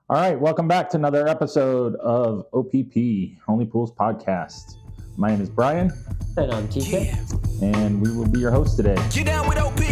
All right, welcome back to another episode of OPP, Only Pools Podcast. My name is Brian. And I'm TK. And we will be your host today. You down with OPP?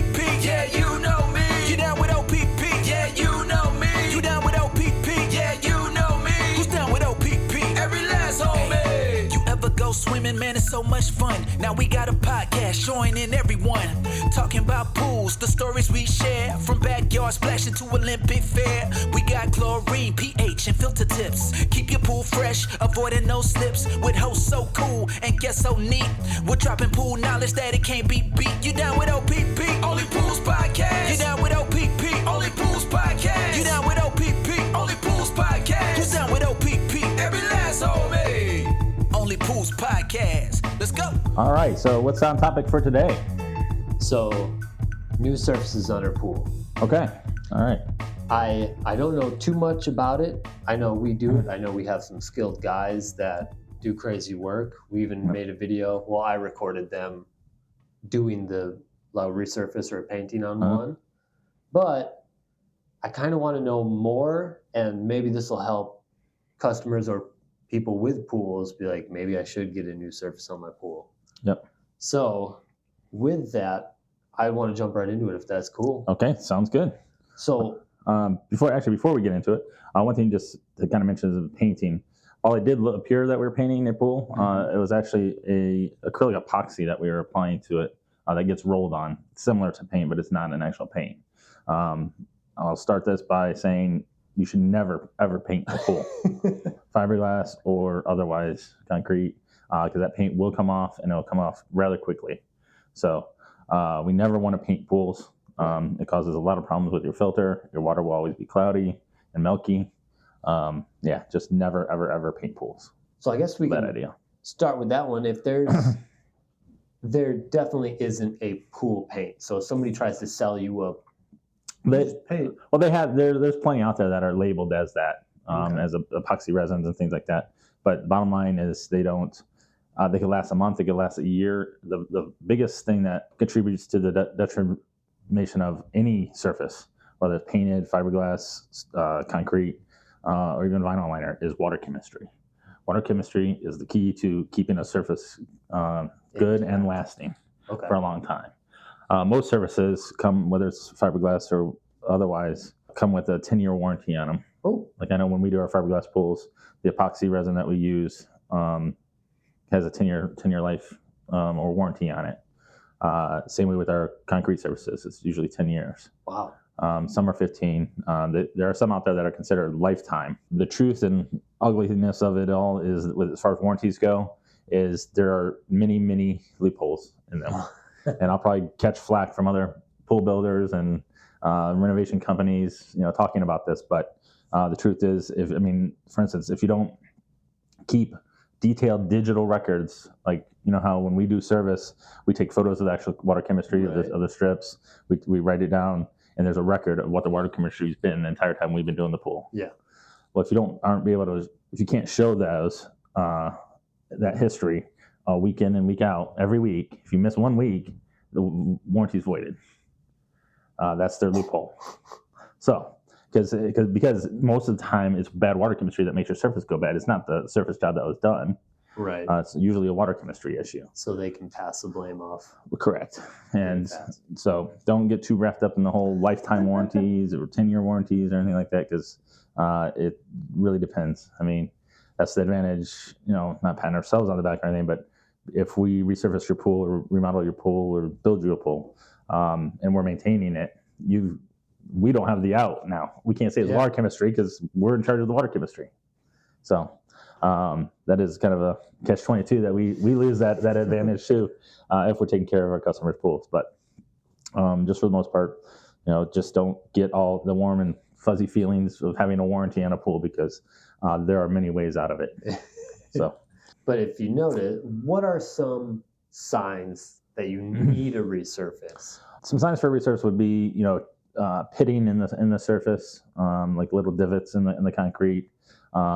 Yeah, you know me. You down with OPP? Yeah, you know me. You down with OPP? Yeah, you know me. Who's down with OPP? Every last homie. You ever go swimming? Man, it's so much fun. Now we got a podcast joining everyone. Talking about pools, the stories we share. From backyard splashing to Olympic fair. We got chlorine, pH, and filter tips. Keep your pool fresh, avoiding no slips. With hosts so cool and guests so neat. We're dropping pool knowledge that it can't be beat. You down with OPP? Only Pools Podcast. You down with OPP? Only Pools Podcast. You down with OPP? Only Pools Podcast. Who's down with OPP? Every last homie. Only Pools Podcast. Let's go. All right, so what's on topic for today? So, new surfaces on our pool. Okay, all right. I don't know too much about it. I know we do it. I know we have some skilled guys that do crazy work. We even made a video. Well, I recorded them doing the resurface or painting on one. But I kind of want to know more, and maybe this will help customers or people with pools be like, maybe I should get a new surface on my pool. Yep. So with that, I want to jump right into it if that's cool. Okay, sounds good. So before we get into it, one thing just to kind of mention is the painting. While it did appear that we were painting a pool, it was actually a acrylic epoxy that we were applying to it that gets rolled on. It's similar to paint, but it's not an actual paint. I'll start this by saying you should never, ever paint a pool. Fiberglass or otherwise concrete, because that paint will come off, and it'll come off rather quickly. So we never want to paint pools. It causes a lot of problems with your filter. Your water will always be cloudy and milky. Just never, ever, ever paint pools. So I guess we can start with that one. If there definitely isn't a pool paint. So if somebody tries to sell you a paint. Well, there's plenty out there that are labeled as that, as epoxy resins and things like that. But bottom line is they don't. They could last a month. They could last a year. The biggest thing that contributes to the determination of any surface, whether it's painted, fiberglass, concrete, or even vinyl liner, is water chemistry. Water chemistry is the key to keeping a surface good and lasting for a long time. Most surfaces come, whether it's fiberglass or otherwise, come with a 10-year warranty on them. Oh. Like I know when we do our fiberglass pools, the epoxy resin that we use has a 10-year life or warranty on it. Same way with our concrete surfaces. It's usually 10 years. Wow. Some are 15. There are some out there that are considered lifetime. The truth and ugliness of it all is, as far as warranties go, is there are many, many loopholes in them. And I'll probably catch flack from other pool builders and renovation companies, talking about this. But the truth is, for instance, if you don't keep detailed digital records, like how when we do service, we take photos of the actual water chemistry of the strips, we write it down, and there's a record of what the water chemistry's been the entire time we've been doing the pool. Yeah. Well, if you can't show those that history week in and week out every week, if you miss 1 week, the warranty's voided. That's their loophole. So because most of the time it's bad water chemistry that makes your surface go bad. It's not the surface job that was done. Right. It's usually a water chemistry issue. So they can pass the blame off. Correct. And so don't get too wrapped up in the whole lifetime warranties or 10-year warranties or anything like that, because it really depends. That's the advantage, not patting ourselves on the back or anything, but if we resurface your pool or remodel your pool or build you a pool, and we're maintaining it, we don't have the out now. We can't say it's water chemistry because we're in charge of the water chemistry. So that is kind of a catch-22 that we lose that advantage too if we're taking care of our customers' pools. But just for the most part, just don't get all the warm and fuzzy feelings of having a warranty on a pool, because there are many ways out of it. So, but if you notice, what are some signs that you need a resurface? Some signs for a resurface would be, pitting in the surface, like little divots in the concrete.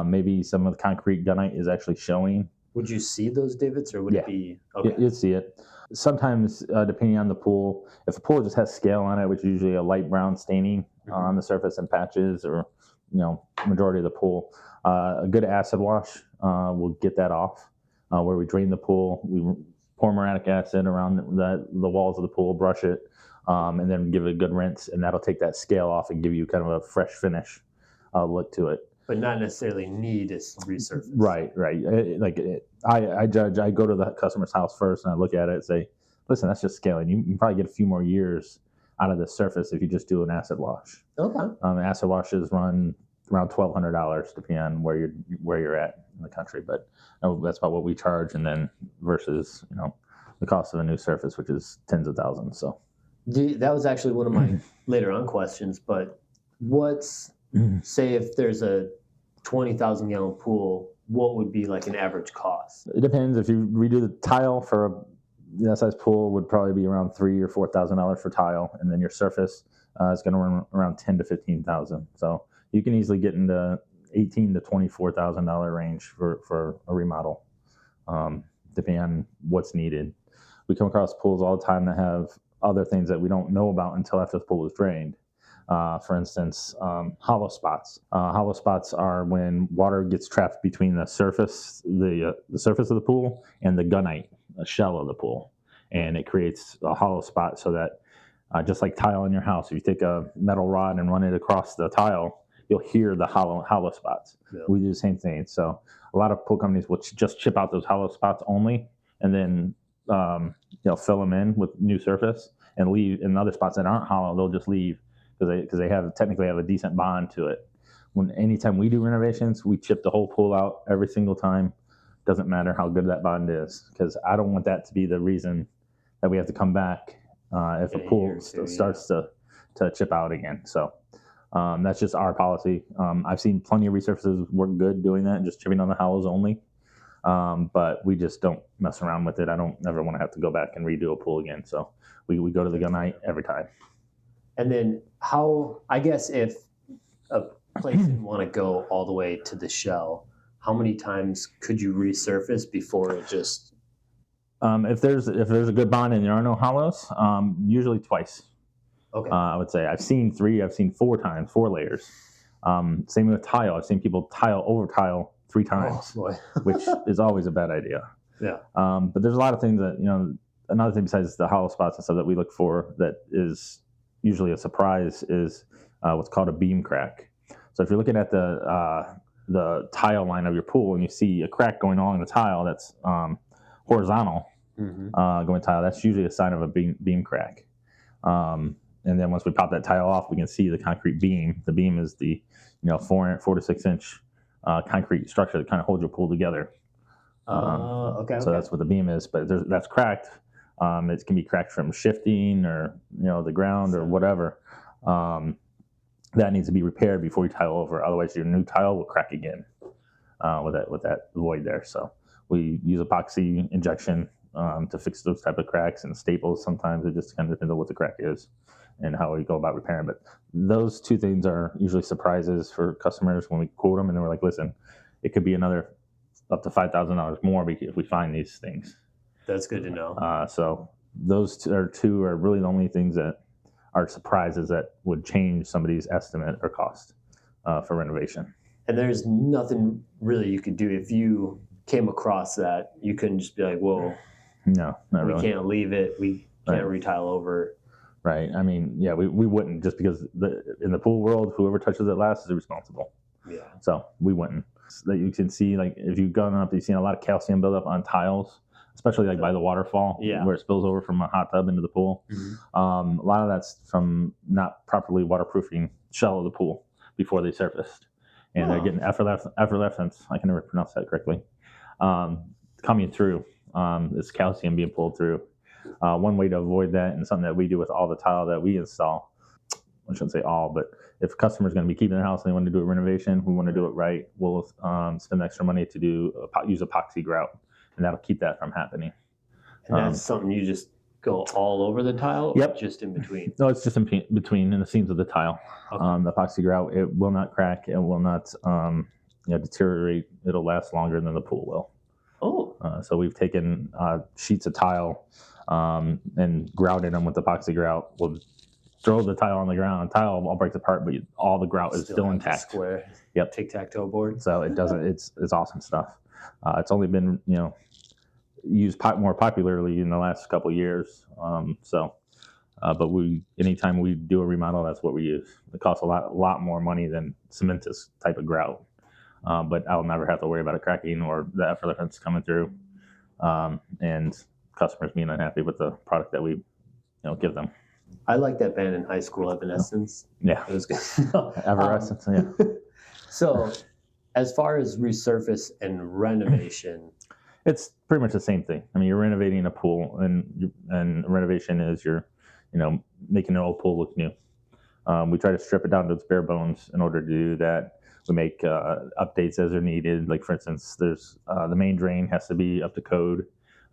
Maybe some of the concrete gunite is actually showing. Would you see those divots, or would it be? Okay. You'd see it. Sometimes, depending on the pool, if the pool just has scale on it, which is usually a light brown staining on the surface and patches, or majority of the pool. A good acid wash will get that off, where we drain the pool, we pour muriatic acid around the walls of the pool, brush it, and then give it a good rinse, and that'll take that scale off and give you kind of a fresh finish look to it. But not necessarily need a resurface. Right. I judge. I go to the customer's house first, and I look at it and say, "Listen, that's just scaling. You can probably get a few more years out of the surface if you just do an acid wash." Okay. Acid washes run around $1,200 depending on where you're at in the country, but that's about what we charge, and then versus the cost of a new surface, which is tens of thousands. So that was actually one of my later on questions. But say if there's a 20,000 gallon pool, what would be like an average cost? It depends. If you redo the tile for that size pool, would probably be around $3,000 or $4,000 for tile, and then your surface is going to run around $10,000 to $15,000. So you can easily get into $18,000 to $24,000 range for a remodel, depending on what's needed. We come across pools all the time that have other things that we don't know about until after the pool is drained. For instance, hollow spots. Hollow spots are when water gets trapped between the surface of the pool and the gunite, a shell of the pool, and it creates a hollow spot. So that just like tile in your house, if you take a metal rod and run it across the tile, you'll hear the hollow spots. Yeah. We do the same thing. So a lot of pool companies will just chip out those hollow spots only, and then fill them in with new surface and leave. And other spots that aren't hollow, they'll just leave. Because they technically have a decent bond to it. Anytime we do renovations, we chip the whole pool out every single time. Doesn't matter how good that bond is, because I don't want that to be the reason that we have to come back if a pool starts to chip out again. So that's just our policy. I've seen plenty of resurfaces work good doing that, just chipping on the hollows only. But we just don't mess around with it. I don't ever want to have to go back and redo a pool again. So we go to the gunite every time. And then I guess if a place didn't want to go all the way to the shell, how many times could you resurface before it just... If there's a good bond and there are no hollows, usually twice. Okay. I would say I've seen 3, I've seen 4 times, 4 layers. Same with tile. I've seen people tile over tile 3 times, which is always a bad idea. Yeah. But there's a lot of things that, another thing besides the hollow spots and stuff that we look for that is usually a surprise is what's called a beam crack. So if you're looking at the tile line of your pool and you see a crack going along the tile that's horizontal, going tile, that's usually a sign of a beam crack. And then once we pop that tile off, we can see the concrete beam. The beam is the 4 to 6 inch concrete structure that kind of holds your pool together. Okay. So that's what the beam is, but that's cracked. It can be cracked from shifting or the ground or whatever. That needs to be repaired before you tile over. Otherwise, your new tile will crack again with that void there. So we use epoxy injection to fix those type of cracks, and staples. Sometimes it just kind of depends on what the crack is and how we go about repairing. But those 2 things are usually surprises for customers when we quote them, and then we're like, listen, it could be another up to $5,000 more if we find these things. That's good to know. So those 2 are really the only things that are surprises that would change somebody's estimate or cost for renovation. And there's nothing really you could do if you came across that. You couldn't just be like, whoa, no, not really. We can't leave it. We can't retile over. Right. I mean, yeah, we wouldn't, just because in the pool world, whoever touches it last is responsible. Yeah. So we wouldn't. So that you can see, like, if you've gone up, you've seen a lot of calcium buildup on tiles, especially like by the waterfall, where it spills over from a hot tub into the pool. A lot of that's from not properly waterproofing shell of the pool before they surfaced, and they're getting effervescence. I can never pronounce that correctly. Coming through, this calcium being pulled through. One way to avoid that, and something that we do with all the tile that we install, I shouldn't say all, but if a customer's going to be keeping their house and they want to do a renovation, we want to do it right, we'll spend extra money to use epoxy grout. And that'll keep that from happening. And that's something you just go all over the tile? Yep. Or just in between? No, it's just in between in the seams of the tile. Okay. The epoxy grout, it will not crack. It will not deteriorate. It'll last longer than the pool will. Oh. So we've taken sheets of tile and grouted them with epoxy grout. We'll throw the tile on the ground. Tile all breaks apart, but all the grout is still have the intact. Square. Yep. Tic-tac-toe board. So it doesn't. It's awesome stuff. It's only been used more popularly in the last couple of years. But anytime we do a remodel, that's what we use. It costs a lot more money than cementous type of grout. But I'll never have to worry about it cracking or the effluents coming through, and customers being unhappy with the product that we give them. I like that band in high school, Evanescence. Yeah, It was good. Everescence. Yeah. So, as far as resurface and renovation, It's pretty much the same thing. I mean, you're renovating a pool, and renovation is you're making an old pool look new. We try to strip it down to its bare bones in order to do that. We make updates as they're needed. Like, for instance, there's the main drain has to be up to code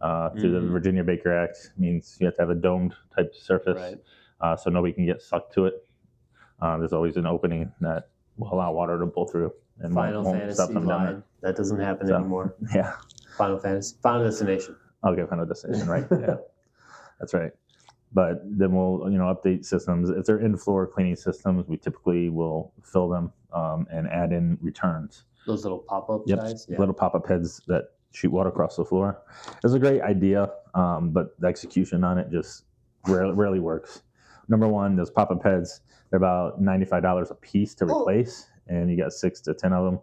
through the Virginia Baker Act. It means you have to have a domed type surface, right. So nobody can get sucked to it. There's always an opening that will allow water to pull through. And Final won't Fantasy stop them down there. line. That doesn't happen anymore. Yeah. Final Destination. Okay, Final Destination, right? Yeah, that's right. But then we'll, update systems. If they're in-floor cleaning systems, we typically will fill them and add in returns. Those little pop-up Yep. guys? Yeah. Little pop-up heads that shoot water across the floor. It's a great idea, but the execution on it just rarely works. Number one, those pop-up heads, they're about $95 a piece to replace, and you got 6 to 10 of them.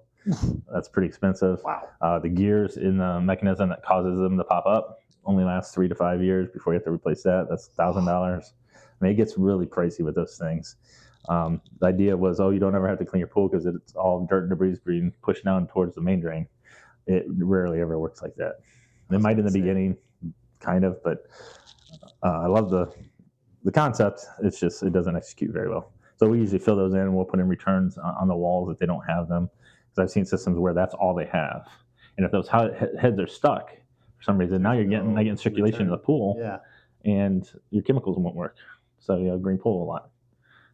That's pretty expensive. Wow. The gears in the mechanism that causes them to pop up only lasts 3 to 5 years before you have to replace that. That's $1,000. I mean, it gets really pricey with those things. The idea was, you don't ever have to clean your pool because it's all dirt and debris being pushed down towards the main drain. It rarely ever works like that. It might in the beginning, kind of, but I love the concept. It's just it doesn't execute very well. So we usually fill those in, and we'll put in returns on the walls if they don't have them. Because I've seen systems where that's all they have, and if those heads are stuck for some reason, now you're not getting circulation in the pool, and your chemicals won't work. So you have green pool a lot.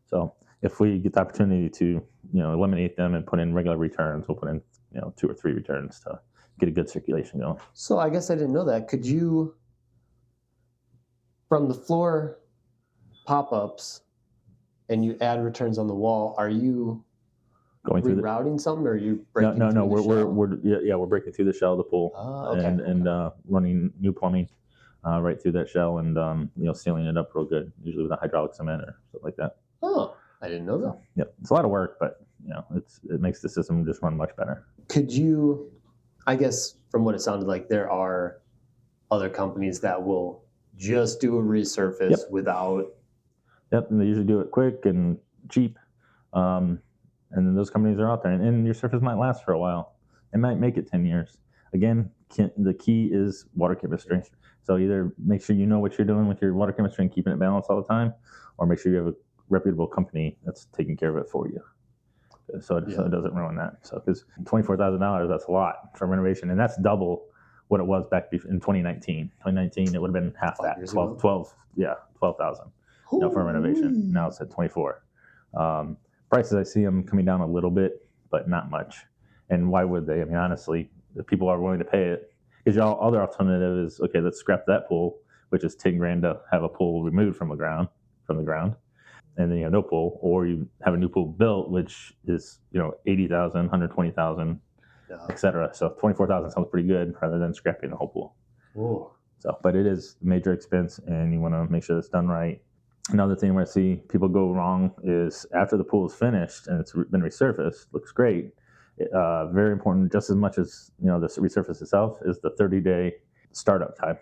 So if we get the opportunity to eliminate them and put in regular returns, we'll put in 2 or 3 returns to get a good circulation going. So I guess I didn't know that. Could you, from the floor pop-ups, and you add returns on the wall, are you going through rerouting something, or are you breaking no, through the shell? we're breaking through the shell of the pool, Okay. and running new plumbing right through that shell, and sealing it up real good, usually with a hydraulic cement or something like that. Oh, I didn't know that. So, yeah, it's a lot of work, but it makes the system just run much better. Could you, I guess from what it sounded like, there are other companies that will just do a resurface without. Yep, and they usually do it quick and cheap. And then those companies are out there, and your surface might last for a while. It might make it 10 years. Again, the key is water chemistry. So either make sure you know what you're doing with your water chemistry and keeping it balanced all the time, or make sure you have a reputable company that's taking care of it for you. So it doesn't ruin that. So because $24,000, that's a lot for renovation, and that's double what it was back in 2019. 2019, it would have been half that, 12,000. For renovation. Now it's at 24. Prices, I see them coming down a little bit, but not much. And why would they? I mean, honestly, if people are willing to pay it, because your other alternative is, okay, let's scrap that pool, which is $10,000 to have a pool removed from the ground, and then you have no pool, or you have a new pool built, which is $80,000, $120,000, etc. So $24,000 sounds pretty good, rather than scrapping the whole pool. Whoa. So, but it is a major expense, and you want to make sure it's done right. Another thing where I see people go wrong is after the pool is finished and it's been resurfaced, looks great. Very important, just as much as the resurface itself, is the 30-day startup time.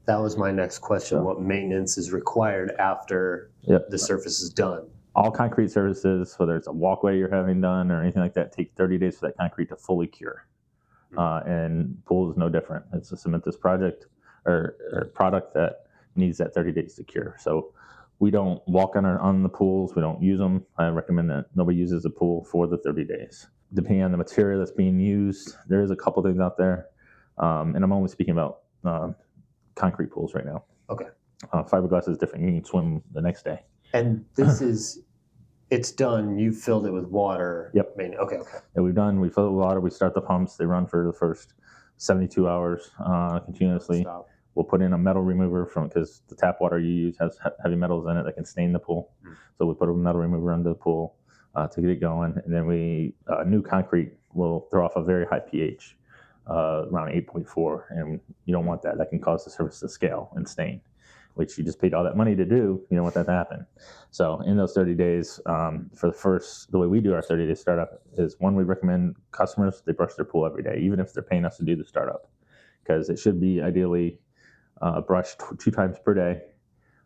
That was my next question. What maintenance is required after the surface is done? All concrete surfaces, whether it's a walkway you're having done or anything like that, take 30 days for that concrete to fully cure. And pool is no different. It's a cementous project or product that needs that 30 days to cure. So we don't walk on the pools. We don't use them. I recommend that nobody uses the pool for the 30 days. Depending on the material that's being used, there is a couple things out there. And I'm only speaking about concrete pools right now. Okay. Fiberglass is different. You can swim the next day. And this is, it's done. You filled it with water. Yep. Okay. And we fill it with water. We start the pumps. They run for the first 72 hours continuously. We'll put in a metal remover because the tap water you use has heavy metals in it that can stain the pool. So we put a metal remover under the pool to get it going. And then new concrete will throw off a very high pH, around 8.4. And you don't want that. That can cause the surface to scale and stain, which you just paid all that money to do. You don't want that to happen. So in those 30 days, the way we do our 30-day startup is, one, we recommend customers, they brush their pool every day, even if they're paying us to do the startup, because it should be ideally brushed 2 times per day.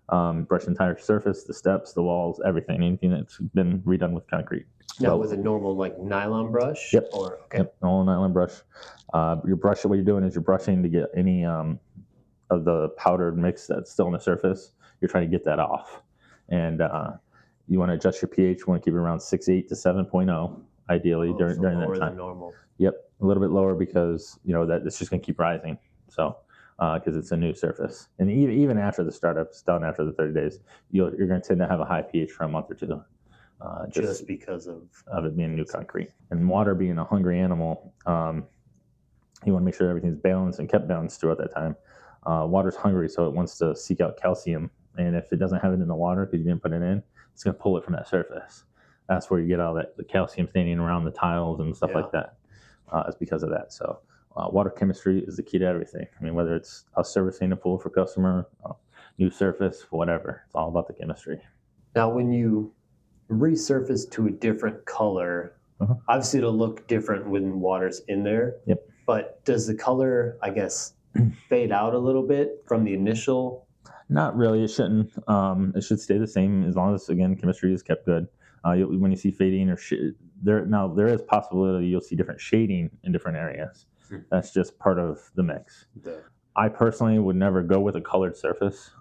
Brush the entire surface, the steps, the walls, anything that's been redone with concrete. Now, with a normal like nylon brush? Yep. Okay. Normal nylon brush. What you're doing is you're brushing to get any of the powdered mix that's still on the surface. You're trying to get that off. And you want to adjust your pH. You want to keep it around 6.8 to 7.0, ideally, during that time. Lower than normal. Yep, a little bit lower because that it's just going to keep rising. So, because it's a new surface, and even after the startup's done, after the 30 days, you're going to tend to have a high pH for a month or two, just because of it being new concrete. And water being a hungry animal, you want to make sure everything's balanced and kept balanced throughout that time. Water's hungry, so it wants to seek out calcium, and if it doesn't have it in the water because you didn't put it in, it's going to pull it from that surface. That's where you get all the calcium staining around the tiles and stuff like that. It's because of that. So water chemistry is the key to everything. I mean, whether it's us servicing a pool for customer, new surface, whatever, it's all about the chemistry. Now, when you resurface to a different color, obviously it'll look different when water's in there. Yep. But does the color, I guess, fade out a little bit from the initial? Not really. It shouldn't. It should stay the same as long as, again, chemistry is kept good. When you see fading or there is possibility you'll see different shading in different areas. That's just part of the mix. I personally would never go with a colored surface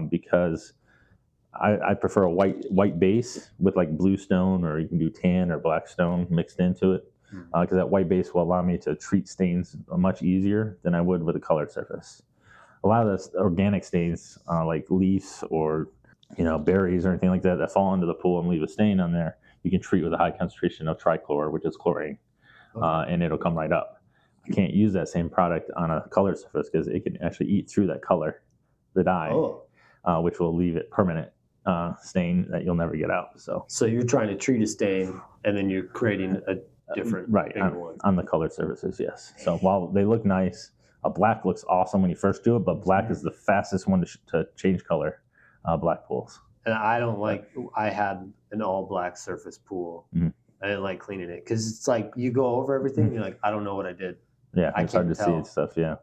because I prefer a white base with like blue stone, or you can do tan or black stone mixed into it, because that white base will allow me to treat stains much easier than I would with a colored surface. A lot of the organic stains, like leaves or berries or anything like that fall into the pool and leave a stain on there, you can treat with a high concentration of trichlor, which is chlorine, and it'll come right up. I can't use that same product on a colored surface because it can actually eat through that color, the dye, which will leave it permanent stain that you'll never get out. So you're trying to treat a stain and then you're creating a different one. On the colored surfaces, yes. So while they look nice, a black looks awesome when you first do it, but black is the fastest one to change color, black pools. And I had an all black surface pool. I didn't like cleaning it because it's like you go over everything and you're like, I don't know what I did. Yeah, it's hard to see and stuff. Yeah,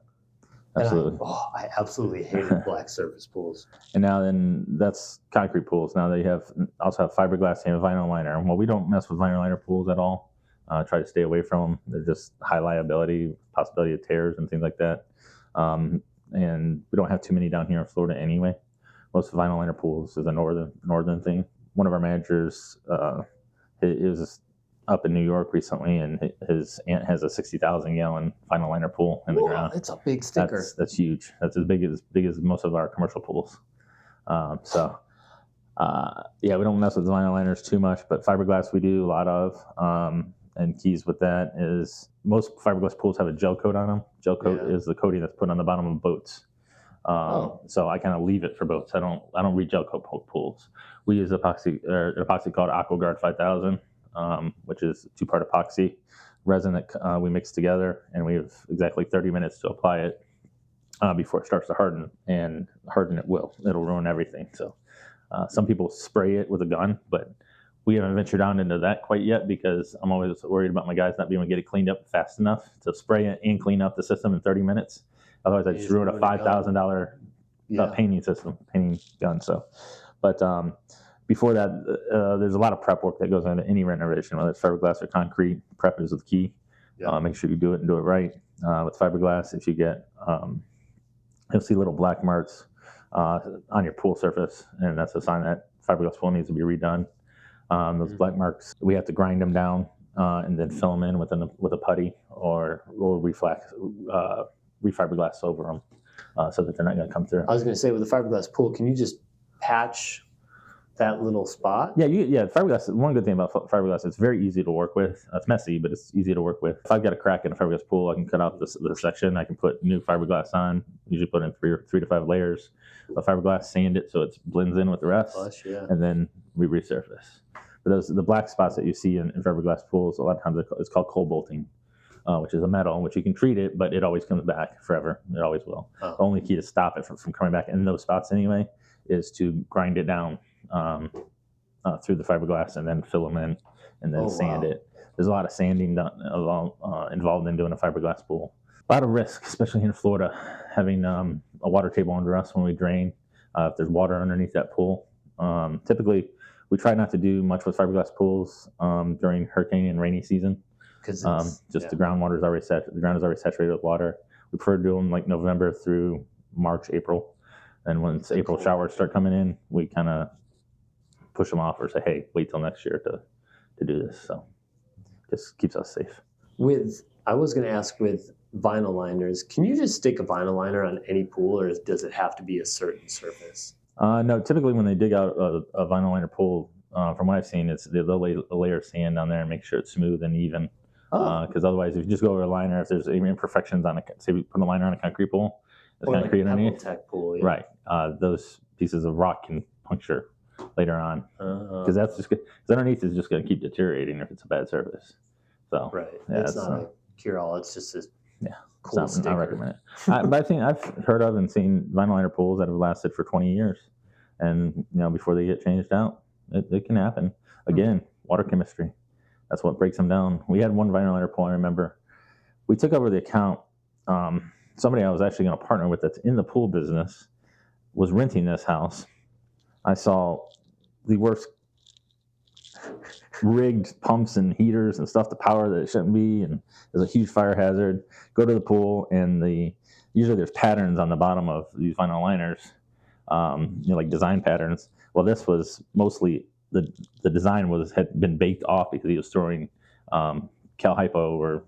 absolutely. I absolutely hated black surface pools. And now then that's concrete pools. Now they also have fiberglass and vinyl liner. Well, we don't mess with vinyl liner pools at all. Try to stay away from them. They're just high liability, possibility of tears and things like that. And we don't have too many down here in Florida anyway. Most vinyl liner pools is a northern thing. One of our managers, he was up in New York recently, and his aunt has a 60,000 gallon vinyl liner pool in the ground. It's a big sticker. That's huge. That's as big as most of our commercial pools. We don't mess with vinyl liners too much, but fiberglass we do a lot of. And keys with that is most fiberglass pools have a gel coat on them. Gel coat is the coating that's put on the bottom of boats. So I kind of leave it for boats. I don't re-gel coat pools. We use epoxy called AquaGuard 5000. Which is 2-part epoxy resin that we mix together, and we have exactly 30 minutes to apply it before it starts to harden, and harden it'll ruin everything. So some people spray it with a gun, but we haven't ventured on into that quite yet because I'm always worried about my guys not being able to get it cleaned up fast enough to spray it and clean up the system in 30 minutes. Otherwise, I just ruin a $5,000 painting gun. So, but before that, there's a lot of prep work that goes into any renovation, whether it's fiberglass or concrete. Prep is the key. Make sure you do it and do it right. With fiberglass, if you get, you'll see little black marks on your pool surface, and that's a sign that fiberglass pool needs to be redone. Those black marks, we have to grind them down and then fill them in with a putty or refiberglass over them so that they're not going to come through. I was going to say, with the fiberglass pool, can you just patch that little spot? Yeah, fiberglass. One good thing about fiberglass, it's very easy to work with. It's messy, but it's easy to work with. If I've got a crack in a fiberglass pool, I can cut out the section. I can put new fiberglass on. Usually put in three to 5 layers of fiberglass, sand it so it blends in with the rest, and then we resurface. But the black spots that you see in fiberglass pools, a lot of times it's called cold bolting, which is a metal, which you can treat it, but it always comes back forever. It always will. The only key to stop it from coming back in those spots anyway is to grind it down through the fiberglass and then fill them in and then sand it. There's a lot of sanding involved in doing a fiberglass pool. A lot of risk, especially in Florida, having a water table under us when we drain. If there's water underneath that pool, typically we try not to do much with fiberglass pools during hurricane and rainy season. Because the groundwater is already the ground is already saturated with water. We prefer to do them like November through March, April, and once April showers start coming in, we kind of push them off or say, hey, wait till next year to do this. So just keeps us safe. I was going to ask with vinyl liners, can you just stick a vinyl liner on any pool, or does it have to be a certain surface? No, typically when they dig out a vinyl liner pool, from what I've seen, they'll lay a layer of sand on there and make sure it's smooth and even. Because otherwise, if you just go over a liner, if there's imperfections on say we put a liner on a concrete pool, it's concrete underneath. Tech pool, yeah. Right. Those pieces of rock can puncture later on because that's just good. Because underneath is just going to keep deteriorating if it's a bad surface. So it's not a cure-all. It's just a cool sticker. I recommend it. But I think I've heard of and seen vinyl liner pools that have lasted for 20 years, and before they get changed out, it can happen. Again, water chemistry. That's what breaks them down. We had one vinyl liner pool. I remember we took over the account. Somebody I was actually going to partner with that's in the pool business was renting this house. I saw the worst rigged pumps and heaters and stuff to power that it shouldn't be, and there's a huge fire hazard. Go to the pool, and usually there's patterns on the bottom of these vinyl liners, like design patterns. Well, this was mostly the design had been baked off because he was throwing cal hypo or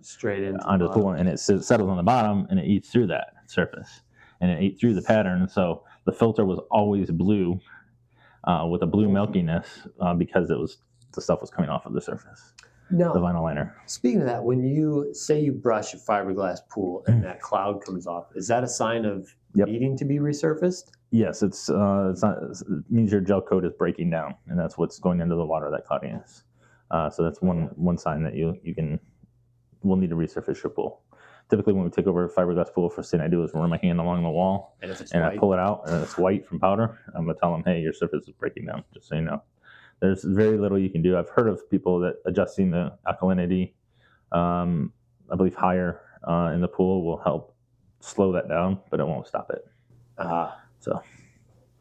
straight into onto the pool, and it settles on the bottom and it eats through that surface, and it ate through the pattern. And so the filter was always blue with a blue milkiness because the stuff was coming off of the surface. No, the vinyl liner. Speaking of that, when you say you brush a fiberglass pool and that cloud comes off, is that a sign of needing to be resurfaced? Yes, it means your gel coat is breaking down, and that's what's going into the water, that cloudiness. So that's one sign that will need to resurface your pool. Typically, when we take over a fiberglass pool, first thing I do is run my hand along the wall, and I pull it out, and it's white from powder. I'm going to tell them, hey, your surface is breaking down, just so you know. There's very little you can do. I've heard of people that adjusting the alkalinity, I believe higher in the pool will help slow that down, but it won't stop it. So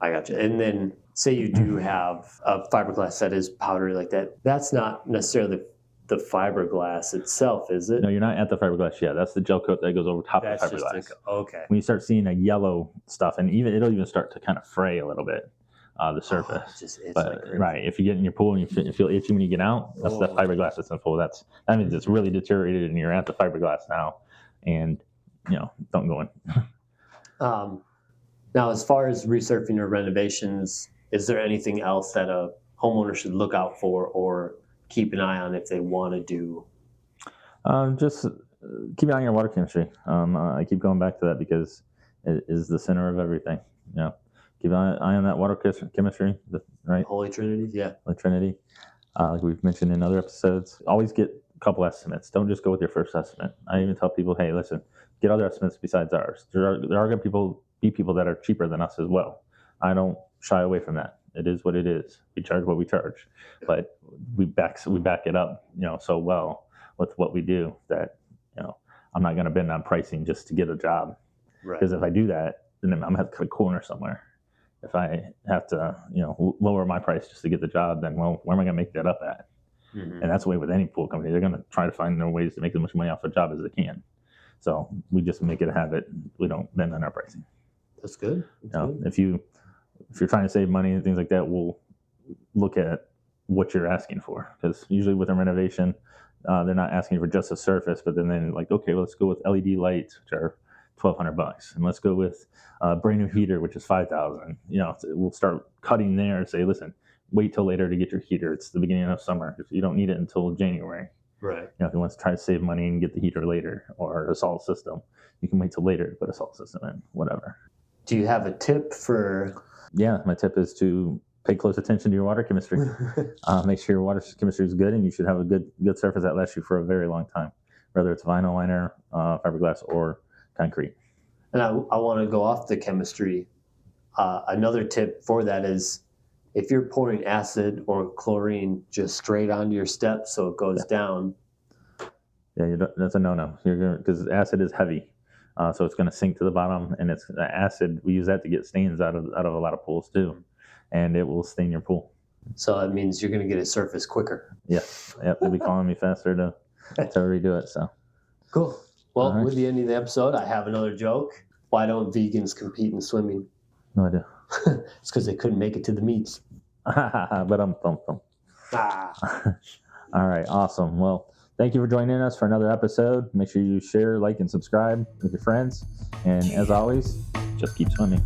I got you. And then say you do have a fiberglass that is powdery like that. That's not necessarily the fiberglass itself, is it? No, you're not at the fiberglass yet. That's the gel coat that goes over top of the fiberglass. Okay. When you start seeing a yellow stuff, and it'll even start to kind of fray a little bit, the surface. Right. If you get in your pool and you feel itchy when you get out, that's the fiberglass that's in the pool. That means it's really deteriorated and you're at the fiberglass now, and don't go in. Now, as far as resurfacing or renovations, is there anything else that a homeowner should look out for or keep an eye on if they want to do? Just keep an eye on your water chemistry. I keep going back to that because it is the center of everything. Keep an eye on that water chemistry, right? Holy Trinity, yeah. Holy Trinity. Like we've mentioned in other episodes, always get a couple estimates. Don't just go with your first estimate. I even tell people, hey, listen, get other estimates besides ours. There are going to be people that are cheaper than us as well. I don't shy away from that. It is what it is. We charge what we charge, but we back it up, so well with what we do that, I'm not going to bend on pricing just to get a job. Right. Because if I do that, then I'm going to have to cut a corner somewhere. If I have to, lower my price just to get the job, then, well, where am I going to make that up at? Mm-hmm. And that's the way with any pool company. They're going to try to find their ways to make as much money off a job as they can. So we just make it a habit. We don't bend on our pricing. That's good. Good. If you're trying to save money and things like that, we'll look at what you're asking for. Because usually with a renovation, they're not asking for just a surface, but then like, okay, well, let's go with LED lights, which are $1,200, and let's go with a brand new heater, which is $5,000. So we'll start cutting there and say, listen, wait till later to get your heater. It's the beginning of summer. If you don't need it until January. Right. If you want to try to save money and get the heater later, or a salt system, you can wait till later to put a salt system in, whatever. Do you have a tip for? Yeah, my tip is to pay close attention to your water chemistry. Make sure your water chemistry is good, and you should have a good surface that lasts you for a very long time, whether it's vinyl liner, fiberglass, or concrete. And I want to go off the chemistry. Another tip for that is, if you're pouring acid or chlorine just straight onto your step so it goes down. Yeah, that's a no-no. Because acid is heavy, so it's going to sink to the bottom, and it's acid. We use that to get stains out of a lot of pools too, and it will stain your pool. So that means you're going to get a surface quicker. Yes, yep. They'll be calling me faster to redo it. So cool. Well, right. With the end of the episode, I have another joke. Why don't vegans compete in swimming? No idea. It's because they couldn't make it to the meets. But I'm thumped. All right, awesome. Well, thank you for joining us for another episode. Make sure you share, like, and subscribe with your friends. And as always, just keep swimming.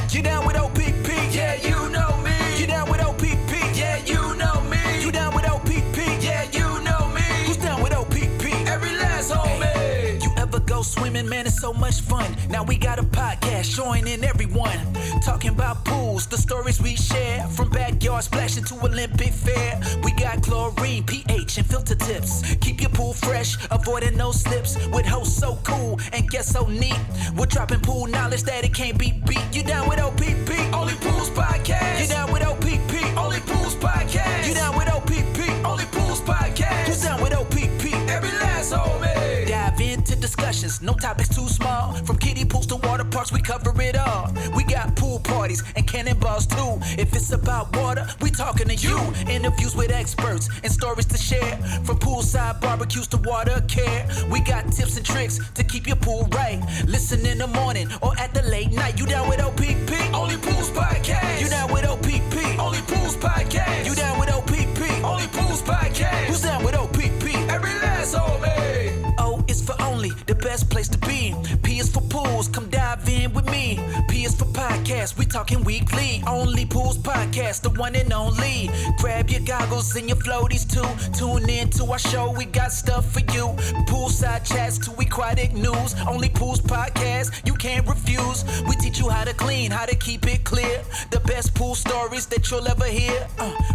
You down with OPP? Yeah, you know me. You down with OPP? Yeah, you know me. You down with OPP? Yeah, you know me. Who's down with OPP? Every last homie. You ever go swimming, man? It's so much fun. Now we got a podcast joining everyone, talking about pools, the stories we share, from backyard splashing to Olympic fair. We got chlorine, pH, and filter tips. Keep your pool fresh, avoiding no slips. With hosts so cool and guests so neat. We're dropping pool knowledge that it can't be beat. You down with OPP? Only Pools Podcast. You down with OPP? Only Pools Podcast. You down with OPP? Only Pools Podcast. Who's down with OPP? Every last homie. Dive into discussions, no topics too small. From kiddie pools to water parks, we cover it all. We got pool parties and cannonballs too. If it's about water, we talking to you. Interviews with experts and stories to share. From poolside barbecues to water care. We got tips and tricks to keep your pool right. Listen in the morning or at the late night. You down with OPP? Only Pools Podcast. You down with OPP? Only Pools Podcast. You down with OPP? Only Pools Podcast. Who's down with OPP? Every last homie. O is for only, the best place to be. P is for pools, come dive in with me. P is for podcast, we talking weekly. Only Pools Podcast, the one and only. Grab your goggles and your floaties too. Tune in to our show, we got stuff for you. Poolside chats to aquatic news. Only Pools Podcast, you can't refuse. We teach you how to clean, how to keep it clear. The best pool stories that you'll ever hear.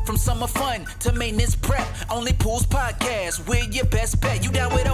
From summer fun to maintenance prep. Only Pools Podcast, we're your best bet. You down with